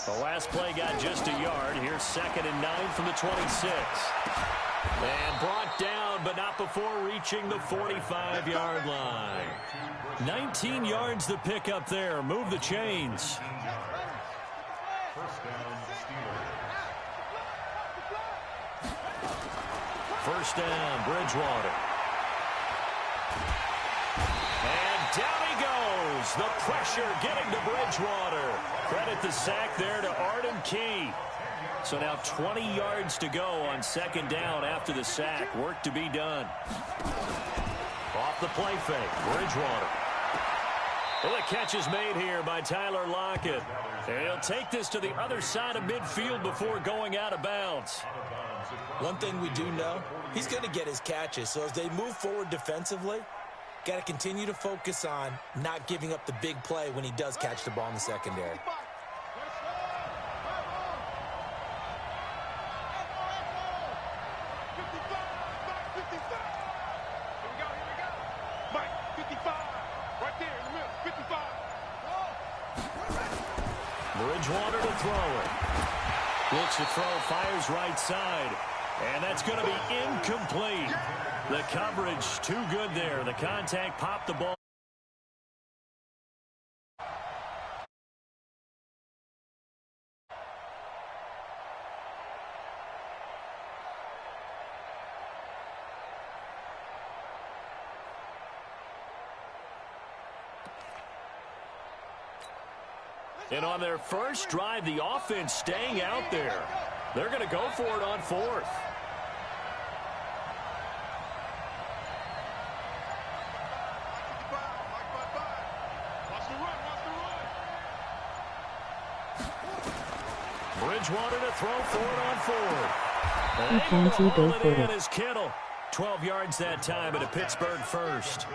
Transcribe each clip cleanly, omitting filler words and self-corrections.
The last play got just a yard. Here's 2nd and 9 from the 26. And brought down, but not before reaching the 45-yard line. 19 yards to pick up there. Move the chains. First down, Bridgewater. And down he goes. The pressure getting to Bridgewater. Credit the sack there to Arden Key. So now 20 yards to go on 2nd down after the sack. Work to be done. Off the play fake, Bridgewater. Well, the catch is made here by Tyler Lockett. And he'll take this to the other side of midfield before going out of bounds. One thing we do know, he's going to get his catches. So as they move forward defensively, got to continue to focus on not giving up the big play when he does catch the ball in the secondary. Bridgewater to throw it. Looks to throw, fires right side. And that's going to be incomplete. The coverage too good there. The contact popped the ball. And on their first drive, the offense staying out there. They're going to go for it on 4th. Bridgewater to throw for it on 4th. You can't see go for it. Is Kittle. 12 yards that time at a Pittsburgh first.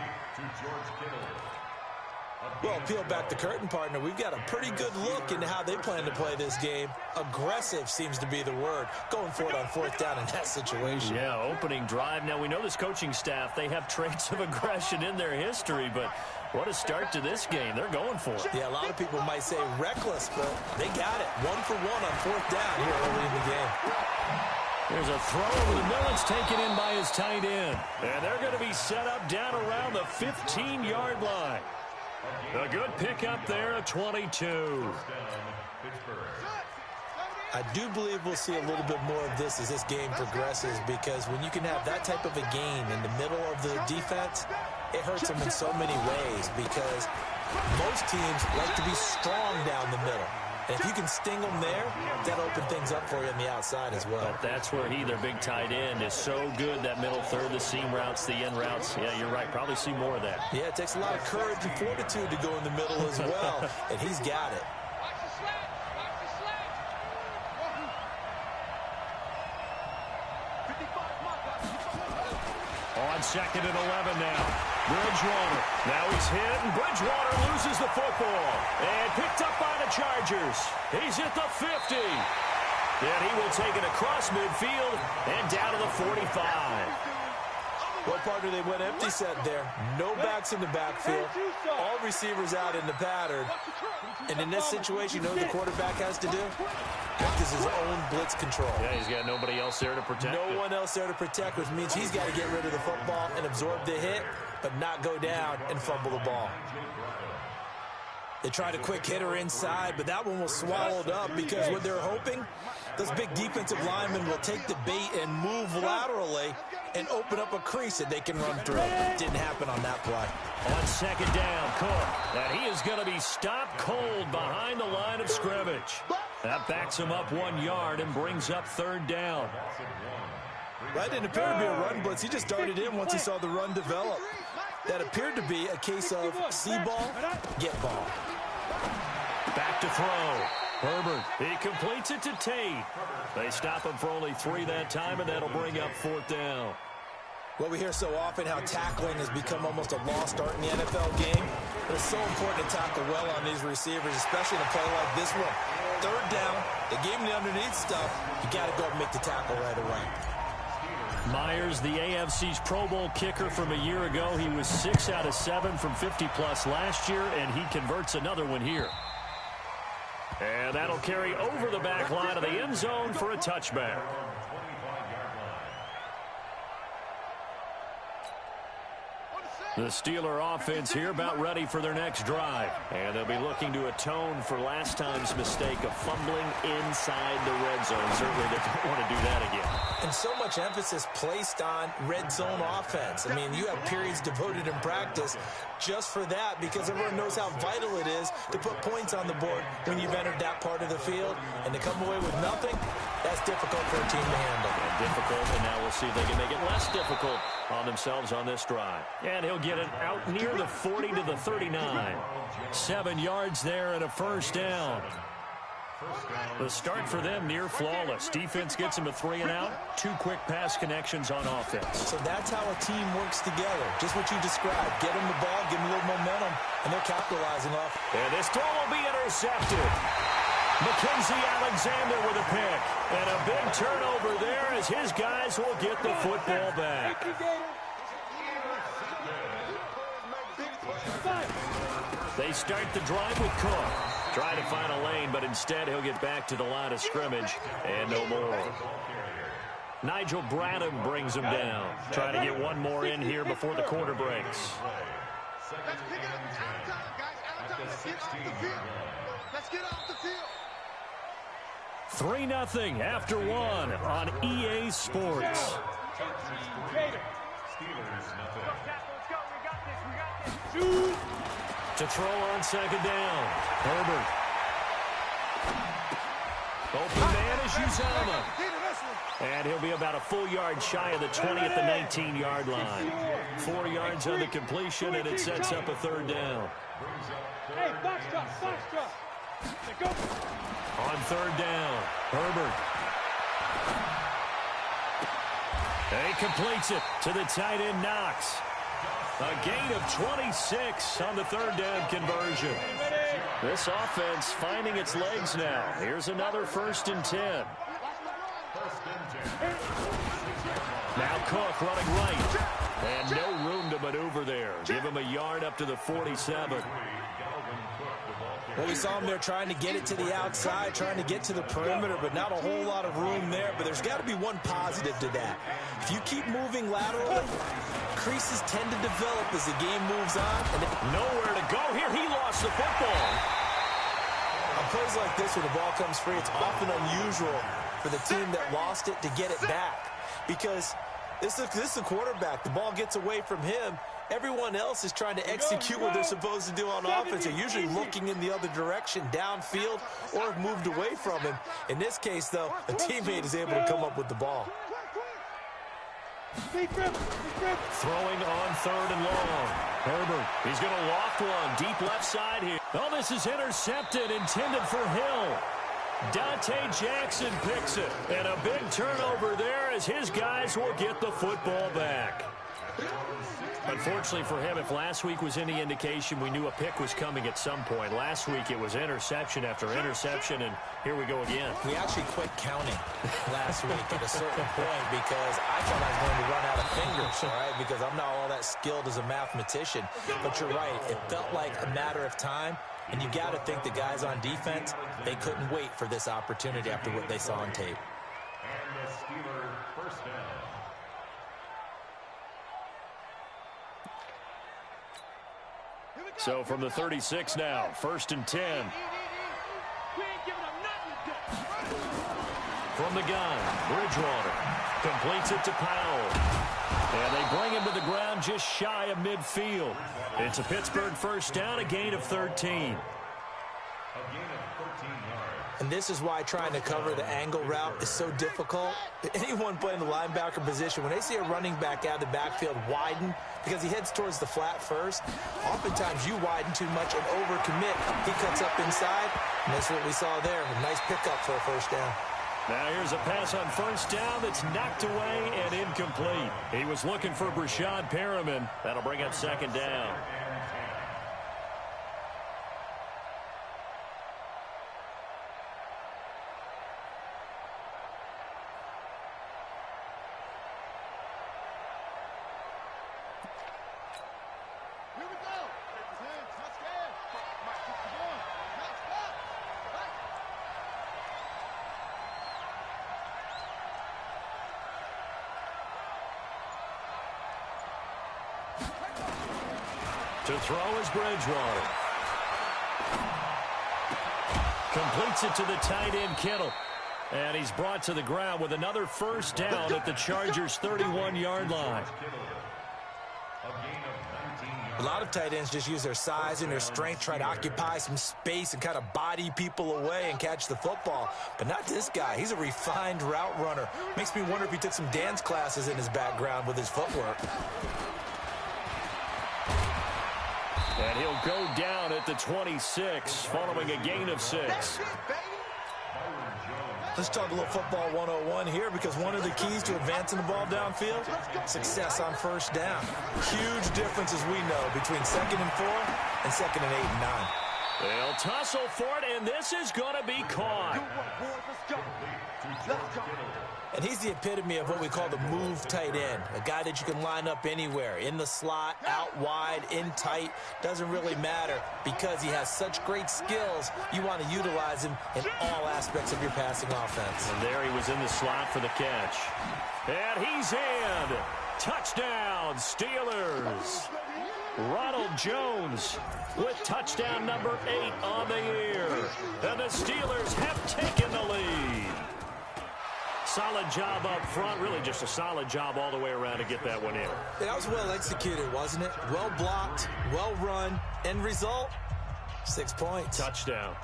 Well, peel back the curtain, partner. We've got a pretty good look into how they plan to play this game. Aggressive seems to be the word. Going for it on 4th down in that situation. Yeah, opening drive. Now, we know this coaching staff, they have traits of aggression in their history, but what a start to this game. They're going for it. Yeah, a lot of people might say reckless, but they got it. 1 for 1 on 4th down here early in the game. There's a throw over the middle. It's taken in by his tight end. And they're going to be set up down around the 15-yard line. A good pickup there at 22. I do believe we'll see a little bit more of this as this game progresses, because when you can have that type of a game in the middle of the defense, it hurts them in so many ways, because most teams like to be strong down the middle. And if you can sting them there, that'll open things up for you on the outside as well. But that's where he, their big tight end, is so good, that middle third, the seam routes, the end routes. Yeah, you're right. Probably see more of that. Yeah, it takes a lot of courage and fortitude to go in the middle as well, and he's got it. On 2nd and 11 now. Bridgewater. Now he's hit, and Bridgewater loses the football. And picked up by the Chargers. He's at the 50. And he will take it across midfield and down to the 45. Well, partner, they went empty set there. No backs in the backfield. All receivers out in the pattern. And in this situation, you know what the quarterback has to do? Practice his own blitz control. Yeah, he's got nobody else there to protect. No one else there to protect, which means he's got to get rid of the football and absorb the hit, but not go down and fumble the ball. They tried a quick hitter inside, but that one was swallowed up, because what they're hoping, those big defensive linemen will take the bait and move laterally and open up a crease that they can run through. Didn't happen on that play. On 2nd down, Cook. And he is going to be stopped cold behind the line of scrimmage. That backs him up 1 yard and brings up 3rd down. That didn't appear to be a run blitz. He just darted in once he saw the run develop. That appeared to be a case of see ball, get ball. Back to throw. Herbert, he completes it to Tate. They stop him for only 3 that time, and that'll bring up 4th down. Well, we hear so often how tackling has become almost a lost art in the NFL game. But it's so important to tackle well on these receivers, especially in a play like this one. 3rd down, they gave him the underneath stuff. You got to go and make the tackle right away. Myers, the AFC's Pro Bowl kicker from a year ago. He was 6 out of 7 from 50-plus last year, and he converts another one here. And that'll carry over the back line of the end zone for a touchback. The Steeler offense here about ready for their next drive. And they'll be looking to atone for last time's mistake of fumbling inside the red zone. Certainly they don't want to do that again. And so much emphasis placed on red zone offense. I mean, you have periods devoted in practice just for that because everyone knows how vital it is to put points on the board when you've entered that part of the field. And to come away with nothing, that's difficult for a team to handle. And difficult, and now we'll see if they can make it less difficult on themselves on this drive. And he'll get it out near the 40 to the 39. 7 yards there and a first down. The start for them near flawless. Defense gets them a 3 and out. 2 quick pass connections on offense. So that's how a team works together. Just what you described. Get them the ball, give them a little momentum, and they're capitalizing off. And this throw will be intercepted. Mackenzie Alexander with a pick. And a big turnover there as his guys will get the football back. They start the drive with Cook. Try to find a lane, but instead he'll get back to the line of scrimmage and no more. Nigel Bradham brings him down. Trying to get one more in here before the quarter breaks. Let's get off the field. 3-0 after 1 on EA Sports. To throw on second down. Herbert. Open man is Uzama. And he'll be about a full yard shy of the 20 at the 19-yard line. 4 yards on the completion, and it sets up a third down. Hey, box drop. Go. On third down, Herbert. And he completes it to the tight end, Knox. A gain of 26 on the third down conversion. This offense finding its legs now. Here's another 1st and 10. Now Cook running right. And no room to maneuver there. Give him a yard up to the 47. Well, we saw him there trying to get it to the outside, trying to get to the perimeter, but not a whole lot of room there. But there's got to be one positive to that. If you keep moving laterally, creases tend to develop as the game moves on. And nowhere to go here. He lost the football. On plays like this, when the ball comes free, it's often unusual for the team that lost it to get it back. Because this is a quarterback. The ball gets away from him. Everyone else is trying to execute what they're supposed to do on offense. They're usually looking in the other direction, downfield, or have moved away from him. In this case, though, a teammate is able to come up with the ball. Throwing on third and long. Herbert, he's going to loft one deep left side here. Oh, this is intercepted, intended for Hill. Dante Jackson picks it. And a big turnover there as his guys will get the football back. Unfortunately for him, if last week was any indication, we knew a pick was coming at some point. Last week it was interception after interception, and here we go again. We actually quit counting last week at a certain point because I thought I was going to run out of fingers, all right, because I'm not all that skilled as a mathematician. But you're right. It felt like a matter of time, and you got to think the guys on defense, they couldn't wait for this opportunity after what they saw on tape. And the Steeler first down. So from the 36 now, 1st and 10. From the gun, Bridgewater completes it to Powell. And they bring him to the ground just shy of midfield. It's a Pittsburgh first down, a gain of 13. And this is why trying to cover the angle route is so difficult. Anyone playing the linebacker position, when they see a running back out of the backfield widen, because he heads towards the flat first, oftentimes you widen too much and overcommit. He cuts up inside, and that's what we saw there. A nice pickup for a first down. Now here's a pass on first down that's knocked away and incomplete. He was looking for Brashad Perriman. That'll bring up second down. To throw is Bridgewater. Completes it to the tight end, Kittle. And he's brought to the ground with another first down at the Chargers' 31-yard line. A lot of tight ends just use their size and their strength, try to occupy some space and kind of body people away and catch the football. But not this guy. He's a refined route runner. Makes me wonder if he took some dance classes in his background with his footwork. And he'll go down at the 26 following a gain of 6. Let's talk a little football 101 here, because one of the keys to advancing the ball downfield, success on first down. Huge difference, as we know, between 2nd and 4 and 2nd and 8 and 9. They'll tussle for it, and this is going to be caught. And he's the epitome of what we call the move tight end, a guy that you can line up anywhere, in the slot, out wide, in tight, doesn't really matter, because he has such great skills. You want to utilize him in all aspects of your passing offense. And there he was in the slot for the catch. And he's in. Touchdown, Steelers. Ronald Jones with touchdown number 8 on the year. And the Steelers have taken the lead. Solid job up front, really just a solid job all the way around to get that one in. That was well executed, wasn't it? Well blocked, well run. End result, 6 points. Touchdown.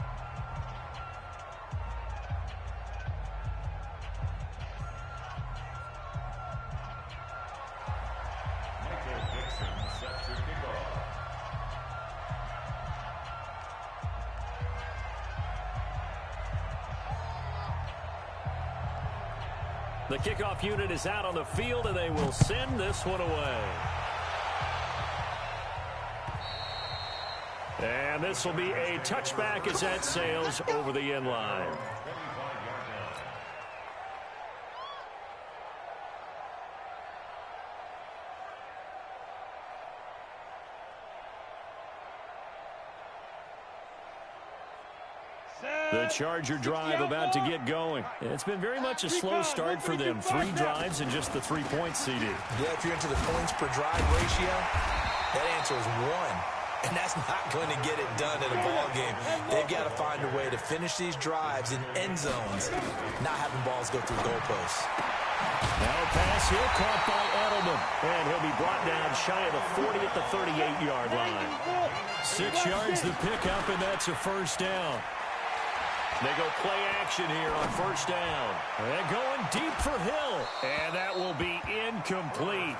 The kickoff unit is out on the field, and they will send this one away. And this will be a touchback as that sails over the end line. The Charger drive about to get going. It's been very much a slow start for them. 3 drives and just the 3 points, CD. Yeah, if you're into the points per drive ratio, that answer is 1. And that's not going to get it done in a ball game. They've got to find a way to finish these drives in end zones, not having balls go through goalposts. Now a pass here caught by Edelman. And he'll be brought down shy of the 40 at the 38-yard line. 6 yards the pickup, and that's a first down. They go play action here on first down. They're going deep for Hill. And that will be incomplete.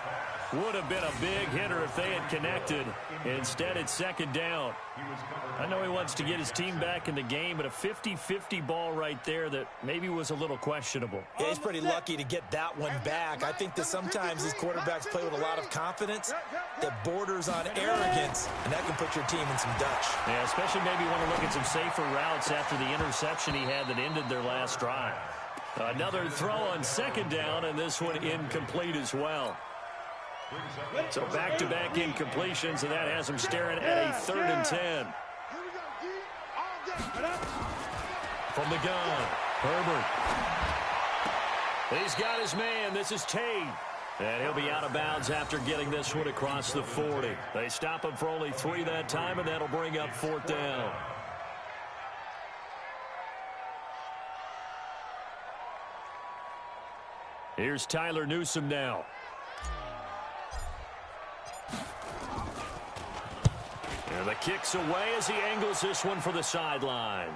Would have been a big hitter if they had connected. Instead, it's second down. I know he wants to get his team back in the game, but a 50-50 ball right there that maybe was a little questionable. Yeah, he's pretty lucky to get that one back. I think that sometimes these quarterbacks play with a lot of confidence that borders on arrogance, and that can put your team in some Dutch. Yeah, especially maybe want to look at some safer routes after the interception he had that ended their last drive. Another throw on second down, and this one incomplete as well. So back-to-back incompletions, and that has him staring at a 3rd and 10. From the gun, Herbert. He's got his man. This is Tate. And he'll be out of bounds after getting this one across the 40. They stop him for only 3 that time, and that'll bring up 4th down. Here's Tyler Newsome now. And the kick's away as he angles this one for the sideline.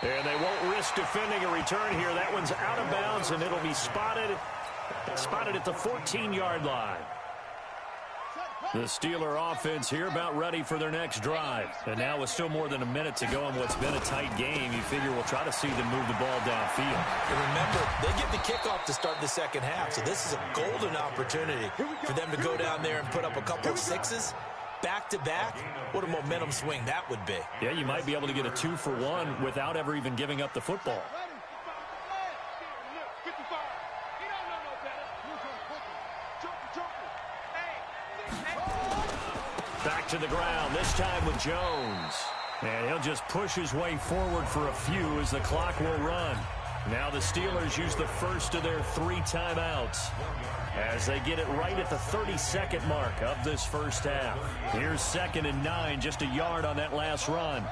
And they won't risk defending a return here. That one's out of bounds, and it'll be spotted at the 14-yard line. The Steeler offense here about ready for their next drive. And now with still more than a minute to go in what's been a tight game, you figure we'll try to see them move the ball downfield. And remember, they get the kickoff to start the second half, so this is a golden opportunity for them to go down there and put up a couple of 6s. Back-to-back, what a momentum swing that would be. Yeah, you might be able to get a 2-for-1 without ever even giving up the football. Back to the ground, this time with Jones. And he'll just push his way forward for a few as the clock will run. Now the Steelers use the first of their 3 timeouts as they get it right at the 32nd mark of this first half. Here's 2nd and 9, just a yard on that last run.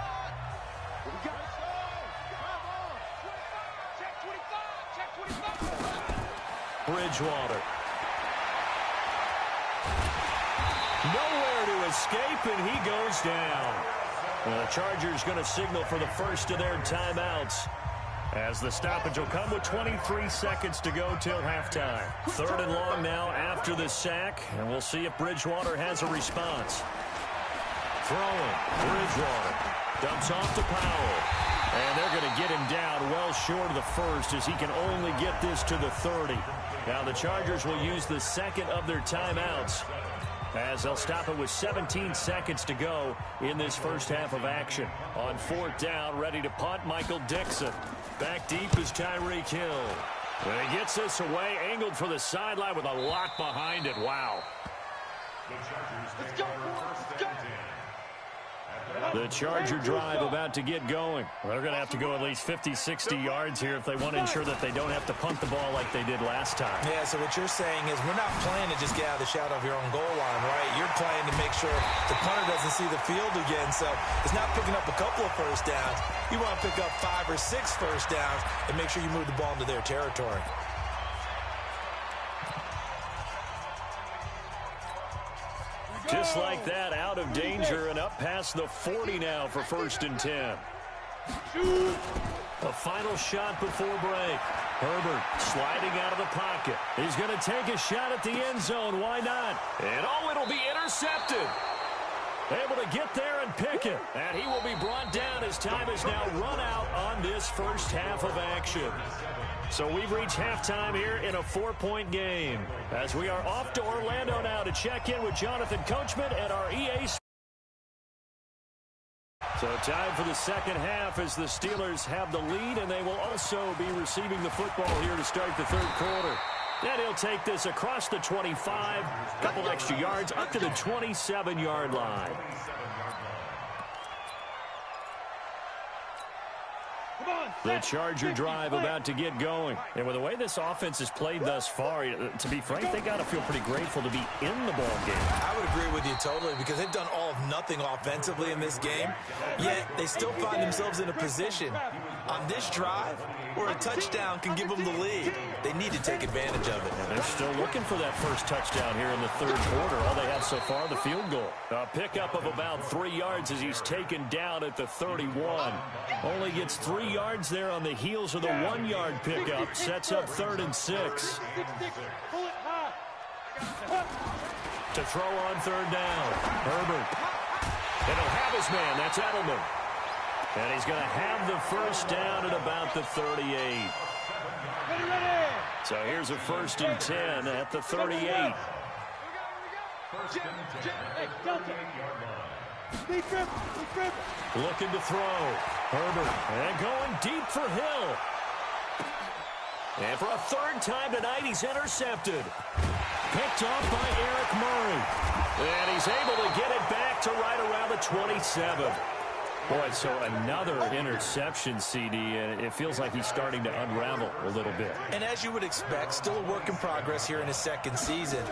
Bridgewater. Nowhere to escape, and he goes down. Well, the Chargers going to signal for the first of their timeouts, as the stoppage will come with 23 seconds to go till halftime. 3rd and long now after the sack, and we'll see if Bridgewater has a response. Throwing. Bridgewater dumps off to Powell. And they're going to get him down well short of the first, as he can only get this to the 30. Now the Chargers will use the 2nd of their timeouts, as they'll stop it with 17 seconds to go in this first half of action. On 4th down, ready to punt, Michael Dixon. Back deep is Tyreek Hill. And he gets this away, angled for the sideline with a lot behind it. Wow. Let's go. The Charger drive about to get going. They're going to have to go at least 50, 60 yards here if they want to ensure that they don't have to punt the ball like they did last time. Yeah, so what you're saying is we're not playing to just get out of the shadow of your own goal line, right? You're playing to make sure the punter doesn't see the field again. So it's not picking up a couple of first downs. You want to pick up 5 or 6 first downs and make sure you move the ball into their territory. Just like that, out of danger and up past the 40 now for 1st and 10. A final shot before break. Herbert sliding out of the pocket. He's going to take a shot at the end zone. Why not? And it'll be intercepted. Able to get there and pick it. And he will be brought down as time is now run out on this first half of action. So we've reached halftime here in a 4-point game, as we are off to Orlando now to check in with Jonathan Coachman at our EA. So time for the second half as the Steelers have the lead, and they will also be receiving the football here to start the 3rd quarter. And he'll take this across the 25, a couple extra yards up to the 27-yard line. The Charger drive about to get going. And with the way this offense has played thus far, to be frank, they got to feel pretty grateful to be in the ball game. I would agree with you totally, because they've done all of nothing offensively in this game, yet they still find themselves in a position on this drive where a touchdown can give them the lead. They need to take advantage of it. And they're still looking for that first touchdown here in the 3rd quarter. All they have so far, the field goal. A pickup of about 3 yards as he's taken down at the 31. Only gets 3 yards there on the heels of the 1-yard pickup. Sets up 3rd and 6. To throw on 3rd down. Herbert. And he'll have his man. That's Edelman. And he's going to have the first down at about the 38. So here's a 1st and 10 at the 38. Looking to throw. Herbert. And going deep for Hill. And for a 3rd time tonight, he's intercepted. Picked off by Eric Murray. And he's able to get it back to right around the 27. Boy, so another interception, CD, and it feels like he's starting to unravel a little bit. And as you would expect, still a work in progress here in his 2nd season.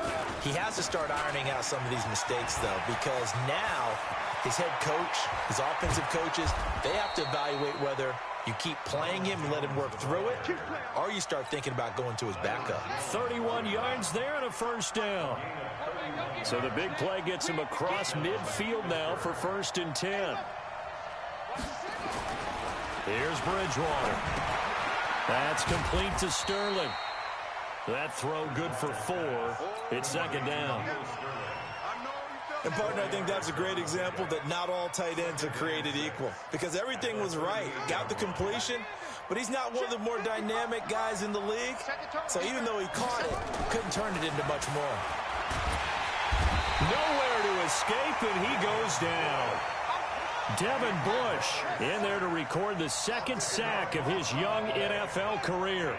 He has to start ironing out some of these mistakes, though, because now his head coach, his offensive coaches, they have to evaluate whether you keep playing him and let him work through it, or you start thinking about going to his backup. 31 yards there and a 1st down. So the big play gets him across midfield now for 1st and 10. Here's Bridgewater. That's complete to Sterling. That throw good for 4. It's 2nd down. And, partner, I think that's a great example that not all tight ends are created equal, because everything was right. Got the completion, but he's not one of the more dynamic guys in the league. So even though he caught it, couldn't turn it into much more. Nowhere to escape, and he goes down. Devin Bush in there to record the 2nd sack of his young NFL career.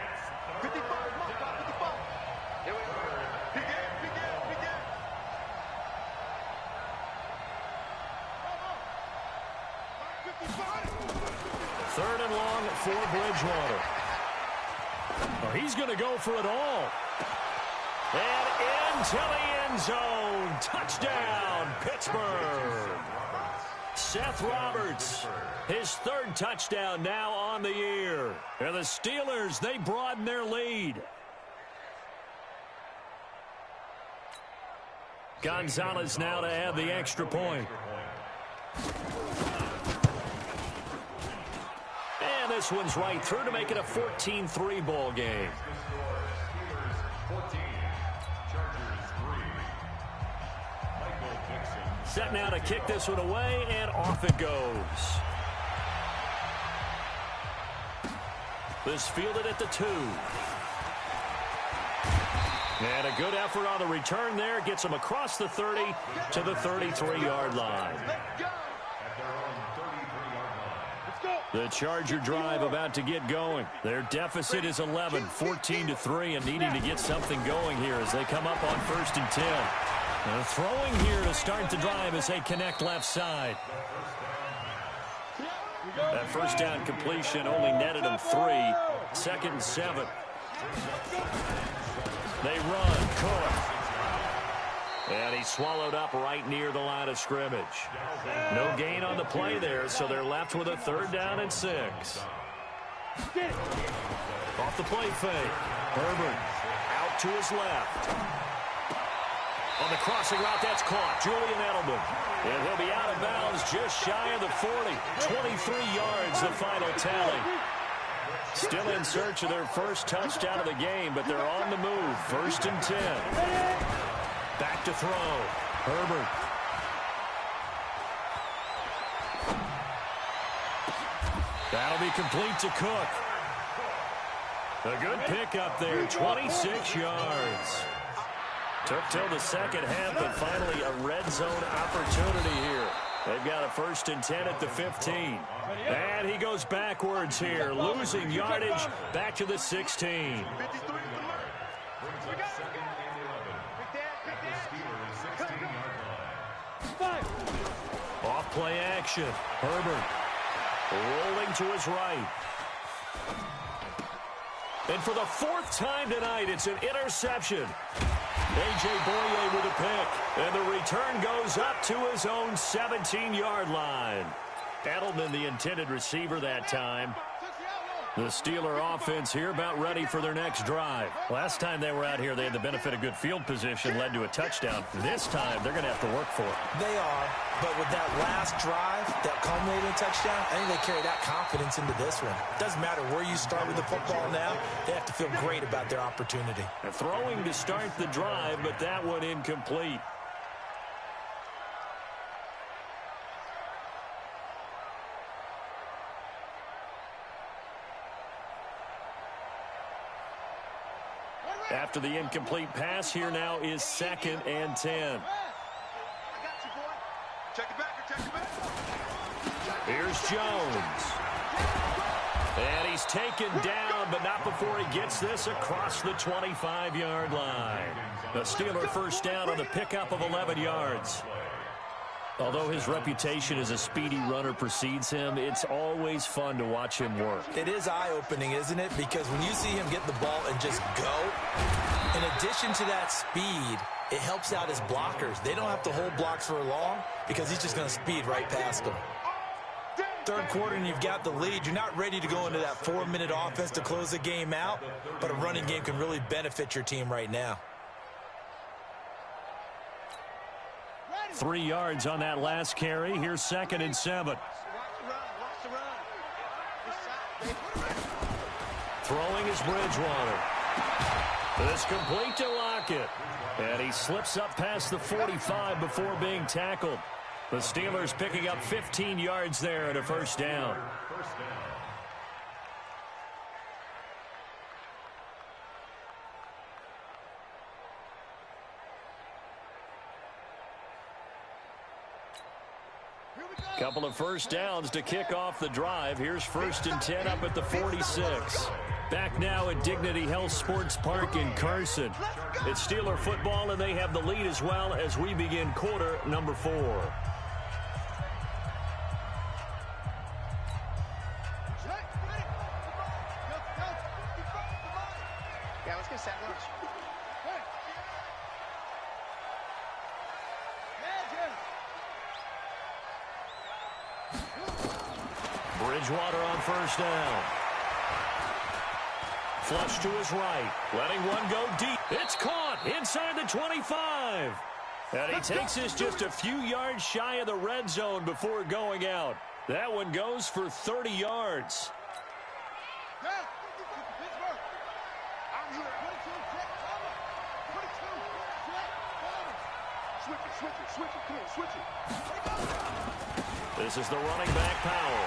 Third and long for Bridgewater. Oh, he's going to go for it all. And into the end zone. Touchdown, Pittsburgh. Seth Roberts, his third touchdown now on the year. And the Steelers, they broaden their lead. Gonzalez now to add the extra point. And this one's right through to make it a 14-3 ball game. Set now to kick this one away, and off it goes. This fielded at the 2. And a good effort on the return there. Gets him across the 30 to the 33-yard line. The Charger drive about to get going. Their deficit is 11, 14-3, and needing to get something going here as they come up on 1st and 10. They're throwing here to start the drive as they connect left side. That first down completion only netted them 3. 2nd and 7. They run. Cook. And he swallowed up right near the line of scrimmage. No gain on the play there, so they're left with a 3rd down and 6. Off the play fake. Herbert out to his left. On the crossing route, that's caught. Julian Edelman. And he'll be out of bounds just shy of the 40. 23 yards, the final tally. Still in search of their first touchdown of the game, but they're on the move. 1st and 10. Back to throw. Herbert. That'll be complete to Cook. A good pickup there, 26 yards. Took till the second half, but finally a red zone opportunity here. They've got a 1st and 10 at the 15. And he goes backwards here, losing yardage back to the 16. Off play action. Herbert rolling to his right. And for the 4th time tonight, it's an interception. A.J. Boye with a pick. And the return goes up to his own 17-yard line. Edelman, the intended receiver that time. The Steeler offense here about ready for their next drive. Last time they were out here, they had the benefit of good field position, led to a touchdown. This time, they're going to have to work for it. They are, but with that last drive, that culminating touchdown, I think they carry that confidence into this one. Doesn't matter where you start with the football now, they have to feel great about their opportunity. They're throwing to start the drive, but that one incomplete. After the incomplete pass, here now is 2nd and 10. Here's Jones. And he's taken down, but not before he gets this across the 25-yard line. The Steeler first down on the pickup of 11 yards. Although his reputation as a speedy runner precedes him, it's always fun to watch him work. It is eye-opening, isn't it? Because when you see him get the ball and just go, in addition to that speed, it helps out his blockers. They don't have to hold blocks for long because he's just going to speed right past them. 3rd quarter and you've got the lead. You're not ready to go into that 4-minute offense to close the game out, but a running game can really benefit your team right now. 3 yards on that last carry. Here's 2nd and 7. Throwing is Bridgewater. This complete to Lockett. And he slips up past the 45 before being tackled. The Steelers picking up 15 yards there at a 1st down. Couple of 1st downs to kick off the drive. Here's 1st and 10 up at the 46. Back now at Dignity Health Sports Park in Carson. It's Steeler football, and they have the lead as well as we begin quarter number 4. Yeah, let's get sack lunch. Bridgewater on first down. Flush to his right. Letting one go deep. It's caught inside the 25. And he takes this just a few yards shy of the red zone before going out. That one goes for 30 yards. This is the running back Powell.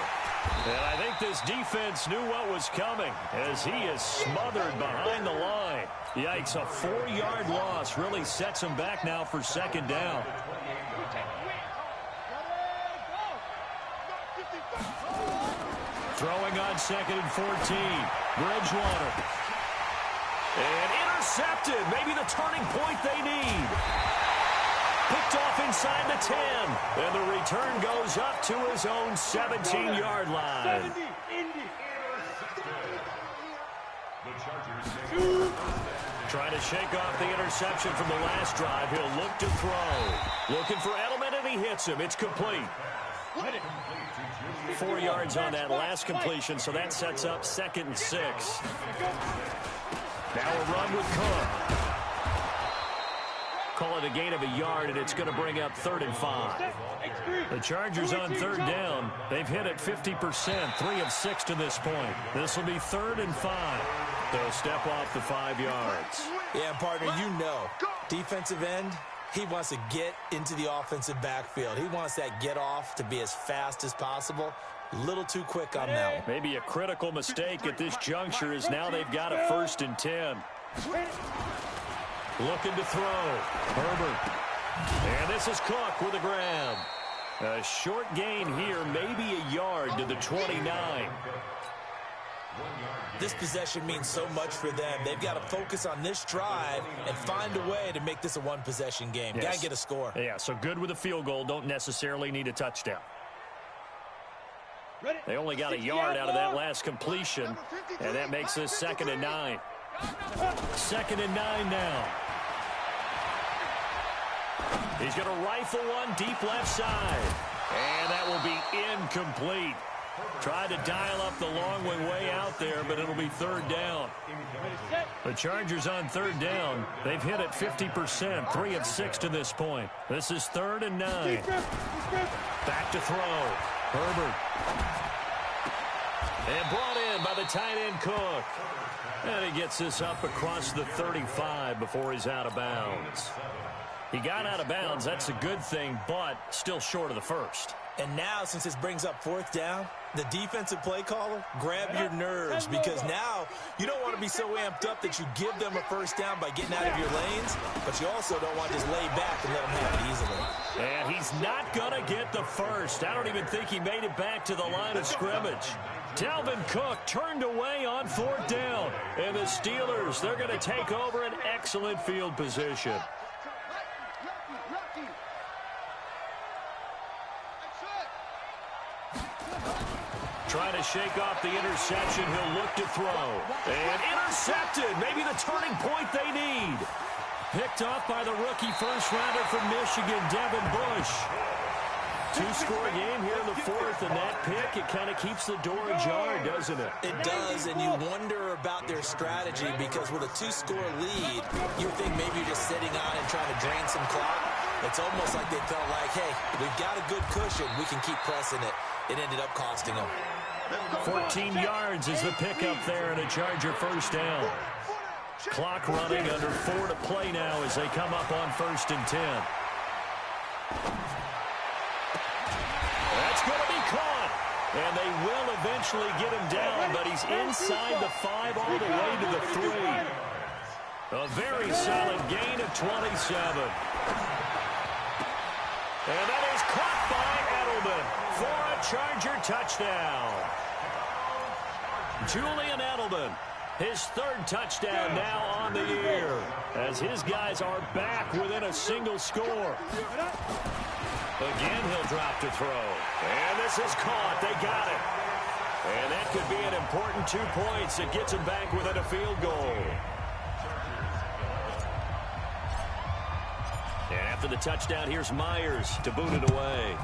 And I think this defense knew what was coming as he is smothered behind the line. Yikes, a 4-yard loss really sets him back now for second down. Throwing on 2nd and 14. Bridgewater. And intercepted. Maybe the turning point they need. Picked off inside the 10. And the return goes up to his own 17-yard line. Trying to shake off the interception from the last drive. He'll look to throw. Looking for Edelman, and he hits him. It's complete. 4 yards on that last completion, so that sets up 2nd and 6. Now a run with Cook. Call it a gain of a yard, and it's going to bring up 3rd and 5. The Chargers on 3rd down. They've hit it 50%, 3 of 6 to this point. This will be 3rd and 5. They'll step off the 5 yards. Yeah, partner, you know, defensive end, he wants to get into the offensive backfield. He wants that get off to be as fast as possible. A little too quick on that one. Maybe a critical mistake at this juncture is now they've got a 1st and 10. Looking to throw. Herbert. And this is Cook with a grab. A short gain here, maybe a yard to the 29. This possession means so much for them. They've got to focus on this drive and find a way to make this a one-possession game. Yes. Got to get a score. Yeah, so good with a field goal. Don't necessarily need a touchdown. They only got a yard out of that last completion, and that makes this 2nd and 9. 2nd and 9 now. He's going to rifle one deep left side. And that will be incomplete. Tried to dial up the long way out there, but it'll be 3rd down. The Chargers on 3rd down. They've hit it 50%, 3 of 6 to this point. This is 3rd and 9. Back to throw. Herbert. And brought in by the tight end Cook. And he gets this up across the 35 before he's out of bounds. He got out of bounds. That's a good thing, but still short of the 1st. And now, since this brings up 4th down, the defensive play caller, grab your nerves, because now you don't want to be so amped up that you give them a 1st down by getting out of your lanes, but you also don't want to just lay back and let them have it easily. And he's not going to get the 1st. I don't even think he made it back to the line of scrimmage. Dalvin Cook turned away on 4th down. And the Steelers, they're going to take over an excellent field position. Trying to shake off the interception. He'll look to throw. And intercepted. Maybe the turning point they need. Picked off by the rookie first-rounder from Michigan, Devin Bush. 2-score game here in the 4th, and that pick, it kind of keeps the door ajar, doesn't it? It does, and you wonder about their strategy, because with a 2-score lead, you think maybe you're just sitting on and trying to drain some clock. It's almost like they felt like, hey, we've got a good cushion. We can keep pressing it. It ended up costing them. 14 yards is the pickup there, and a Charger 1st down. Clock running, under 4 to play now as they come up on 1st and 10. That's going to be caught. And they will eventually get him down, but he's inside the 5 all the way to the 3. A very solid gain of 27. And that is caught by Edelman for a Charger touchdown. Julian Edelman, his 3rd touchdown now on the year, as his guys are back within a single score. Again, he'll drop to throw. And this is caught. They got it. And that could be an important 2 points. It gets him back within a field goal. And after the touchdown, here's Myers to boot it away.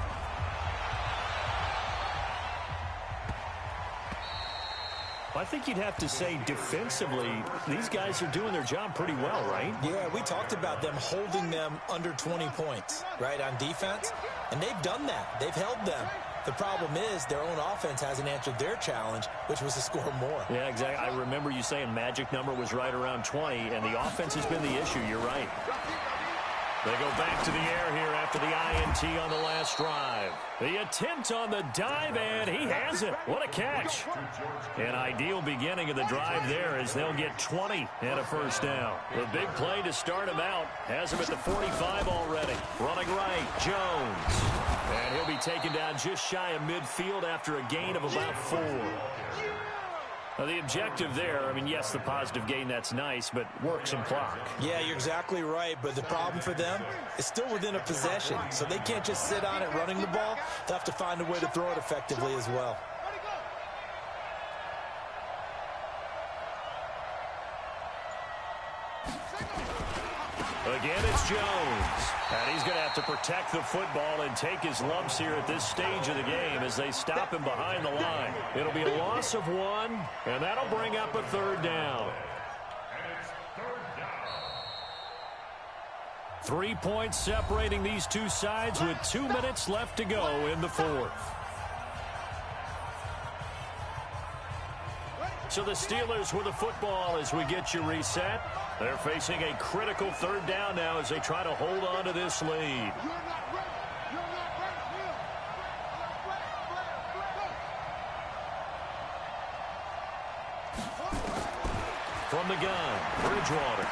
I think you'd have to say defensively, these guys are doing their job pretty well, right? Yeah, we talked about them holding them under 20 points, right, on defense. And they've done that. They've held them. The problem is their own offense hasn't answered their challenge, which was to score more. Yeah, exactly. I remember you saying magic number was right around 20, and the offense has been the issue. You're right. They go back to the air here after the INT on the last drive. The attempt on the dive, and he has it. What a catch. An ideal beginning of the drive there as they'll get 20 and a first down. The big play to start him out has him at the 45 already. Running right, Jones. And he'll be taken down just shy of midfield after a gain of about 4. Now, the objective there, I mean, yes, the positive gain, that's nice, but work some clock. Yeah, you're exactly right, but the problem for them is still within a possession, so they can't just sit on it running the ball. They'll have to find a way to throw it effectively as well. Again, it's Jones. And he's going to have to protect the football and take his lumps here at this stage of the game as they stop him behind the line. It'll be a loss of 1, and that'll bring up a 3rd down. 3 points separating these two sides with 2 minutes left to go in the 4th. So the Steelers with the football as we get you reset. They're facing a critical 3rd down now as they try to hold on to this lead. From the gun, Bridgewater.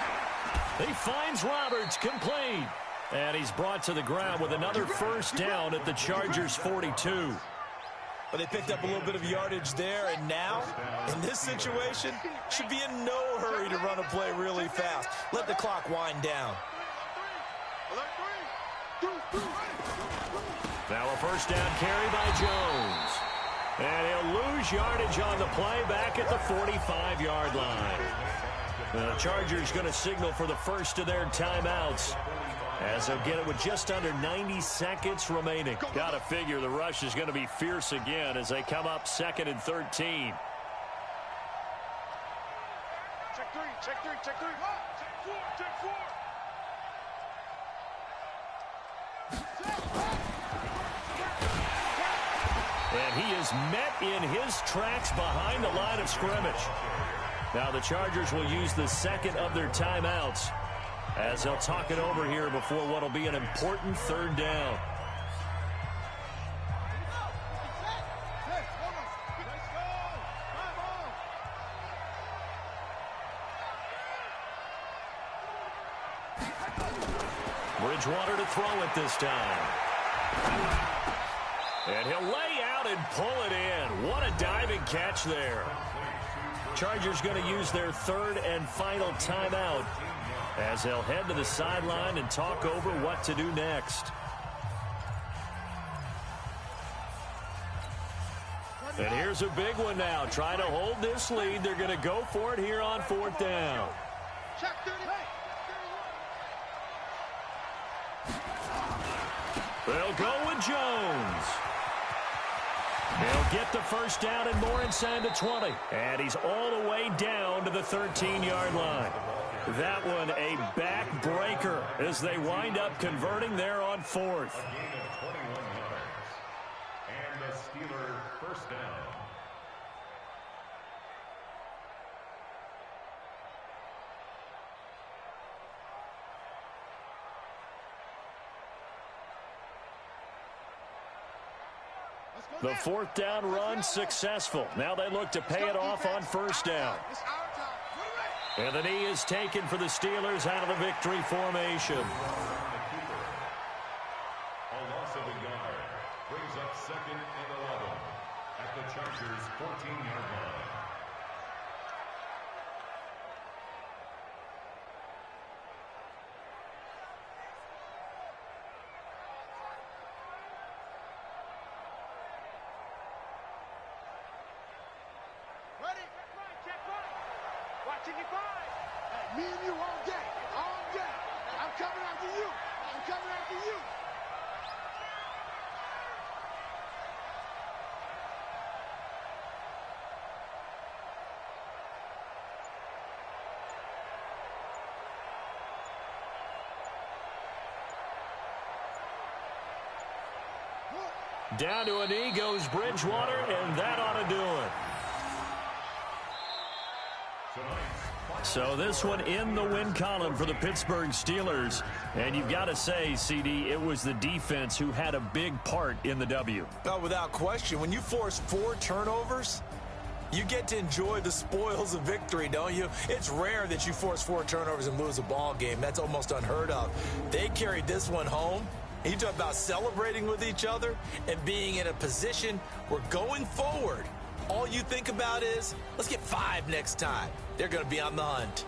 He finds Roberts, complete. And he's brought to the ground with another first down at the Chargers' 42. But they picked up a little bit of yardage there, and now, in this situation, should be in no hurry to run a play really fast. Let the clock wind down. Now a first down carry by Jones. And he'll lose yardage on the play back at the 45-yard line. The Chargers going to signal for the first of their timeouts, as they'll get it with just under 90 seconds remaining. Got to figure the rush is going to be fierce again as they come up 2nd and 13. Check 3, check 3, check 3. Check 4, check 4. And he is met in his tracks behind the line of scrimmage. Now the Chargers will use the second of their timeouts as they'll talk it over here before what will be an important 3rd down. Bridgewater to throw it this time. And he'll lay out and pull it in. What a diving catch there. Chargers going to use their 3rd and final timeout as they'll head to the sideline and talk over what to do next. And here's a big one now. Trying to hold this lead. They're going to go for it here on 4th down. They'll go with Jones. He'll get the first down and more inside the 20. And he's all the way down to the 13-yard line. That one a backbreaker as they wind up converting there on 4th. A gain of 21 yards. And the Steeler first down. The 4th down run successful. Now they look to pay it off on 1st down. And the knee is taken for the Steelers out of the victory formation. A loss of a yard brings up 2nd and 11 at the Chargers' 14-yard line. Me and you all day, all day. I'm coming after you. I'm coming after you. Down to a knee goes Bridgewater, and that ought to do it. So this one in the win column for the Pittsburgh Steelers. And you've got to say, CD, it was the defense who had a big part in the W. Oh, without question. When you force 4 turnovers, you get to enjoy the spoils of victory, don't you? It's rare that you force 4 turnovers and lose a ball game. That's almost unheard of. They carried this one home. You talk about celebrating with each other and being in a position where going forward, all you think about is, let's get 5 next time. They're going to be on the hunt.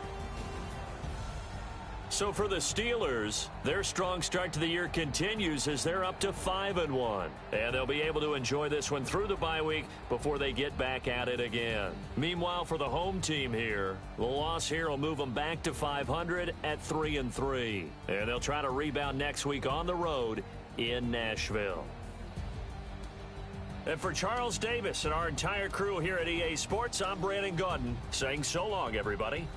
So for the Steelers, their strong start to the year continues as they're up to 5-1. And they'll be able to enjoy this one through the bye week before they get back at it again. Meanwhile, for the home team here, the loss here will move them back to 500 at 3-3. And they'll try to rebound next week on the road in Nashville. And for Charles Davis and our entire crew here at EA Sports, I'm Brandon Gaudin saying so long, everybody.